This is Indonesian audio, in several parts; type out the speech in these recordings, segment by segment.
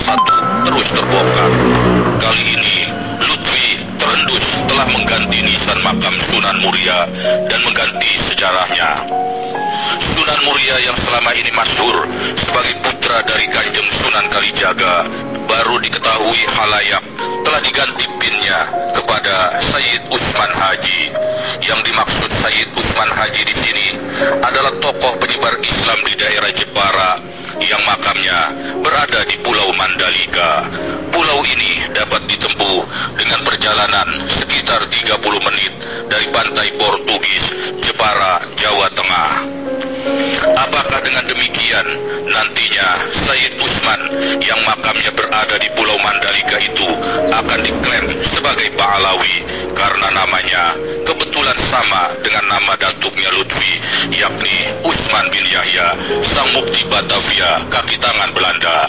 satu terus terbongkar. Kali ini Lutfi terendus telah mengganti nisan makam Sunan Muria dan mengganti sejarahnya. Sunan Muria yang selama ini masyhur sebagai putra dari Kanjeng Sunan Kalijaga baru diketahui khalayak telah diganti pinnya kepada Sayyid Usman Haji. Yang dimaksud Sayyid Usman Haji di sini adalah tokoh penyebar Islam di daerah Jepara yang makamnya berada di Pulau Mandalika. Pulau ini dapat ditempuh dengan perjalanan sekitar 30 menit dari pantai Portugis, Jepara, Jawa Tengah. Apakah dengan demikian nantinya Sayyid Usman yang makamnya berada di Pulau Mandalika itu akan diklaim sebagai Ba'alawi karena namanya kebetulan sama dengan nama datuknya Lutfi, yakni Usman bin Yahya, sang mufti Batavia kaki tangan Belanda.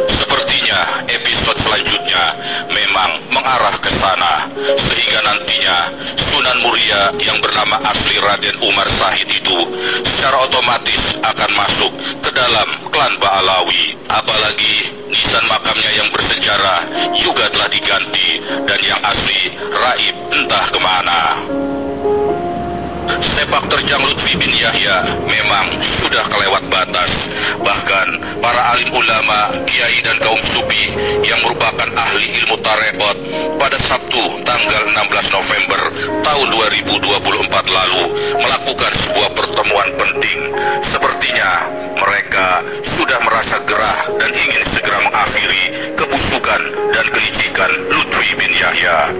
Sepertinya episode selanjutnya memang mengarah ke sana, sehingga nantinya Sunan Muria yang bernama asli Raden Umar Sahid itu secara otomatis akan masuk ke dalam klan Ba'alawi. Apalagi nisan makamnya yang bersejarah juga telah diganti dan yang asli raib entah kemana. Sepak terjang Lutfi bin Yahya memang sudah kelewat batas. Bahkan para alim ulama, kiai dan kaum sufi yang merupakan ahli ilmu tarekat pada Sabtu tanggal 16 November tahun 2024 lalu melakukan sebuah pertemuan penting. Sepertinya mereka sudah merasa gerah dan ingin segera mengakhiri kebusukan dan kelicikan Lutfi bin Yahya.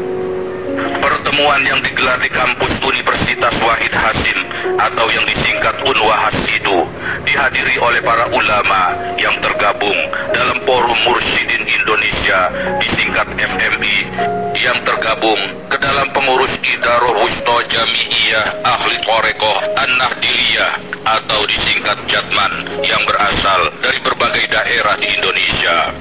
Pertemuan yang digelar di kampus Universitas Wahid Hasim atau yang disingkat Unwahas itu dihadiri oleh para ulama yang tergabung dalam Forum Mursyidin Indonesia disingkat FMI, yang tergabung ke dalam pengurus Idaroh Wusto Jami'iyah Ahli Thorekoh An-Nahdiliyah atau disingkat Jatman yang berasal dari berbagai daerah di Indonesia.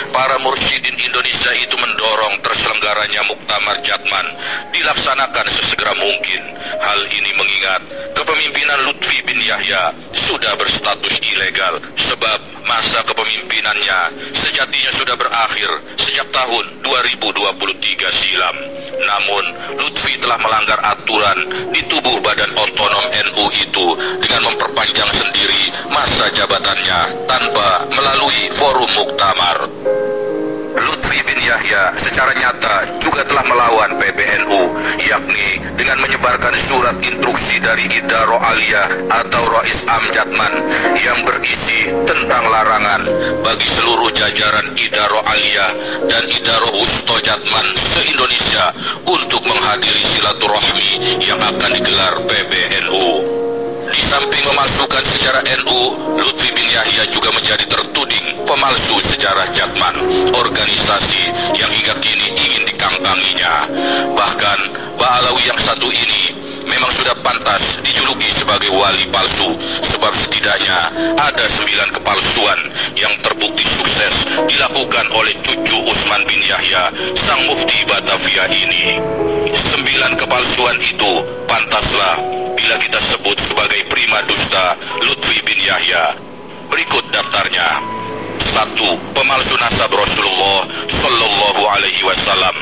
Para mursyidin Indonesia itu mendorong terselenggaranya Muktamar Jatman dilaksanakan sesegera mungkin. Hal ini mengingat kepemimpinan Lutfi bin Yahya sudah berstatus ilegal, sebab masa kepemimpinannya sejatinya sudah berakhir sejak tahun 2023 silam. Namun Lutfi telah melanggar aturan di tubuh Badan Otonom NU itu dengan memperpanjang sendiri masa jabatannya tanpa melalui forum muktamar. Lutfi bin Yahya secara nyata juga telah melawan PBNU, yakni dengan menyebarkan surat instruksi dari Idaroh Aliyah atau Rais Am Jatman yang berisi tentang larangan bagi seluruh jajaran Idaroh Aliyah dan Idaroh Wusto Jatman se-Indonesia untuk menghadiri silaturahmi yang akan digelar PBNU. Di samping memalsukan sejarah NU, Lutfi bin Yahya juga menjadi tertuding pemalsu sejarah Jatman, organisasi yang hingga kini ingin dikangkanginya. Bahkan Ba'alawi yang satu ini memang sudah pantas dijuluki sebagai wali palsu, sebab setidaknya ada 9 kepalsuan yang terbukti sukses dilakukan oleh cucu Usman bin Yahya, sang mufti Batavia ini. 9 kepalsuan itu pantaslah bila kita sebut sebagai prima dusta Lutfi bin Yahya. Berikut daftarnya. 1. Pemalsu nasab Rasulullah Sallallahu Alaihi Wasallam.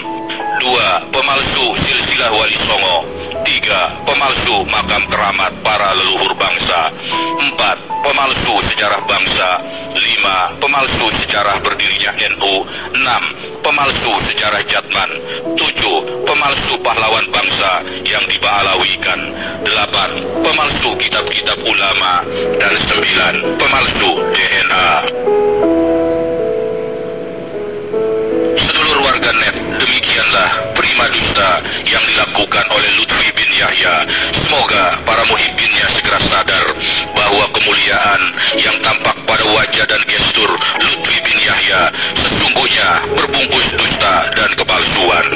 2. Pemalsu silsilah Wali Songo. 3. Pemalsu makam keramat para leluhur bangsa. 4. Pemalsu sejarah bangsa. 5. Pemalsu sejarah berdirinya NU. 6. Pemalsu sejarah Jatman. 7. Pemalsu pahlawan bangsa yang diba'alawikan. 8. Pemalsu kitab-kitab ulama. Dan 9. Pemalsu DNA. Sedulur warganet, demikianlah prima dusta yang dilakukan oleh Lutfi bin Yahya. Semoga para muhibbinnya segera sadar bahwa kemuliaan yang tampak pada wajah dan gestur Lutfi bin Yahya sesungguhnya berbungkus dusta dan kepalsuan.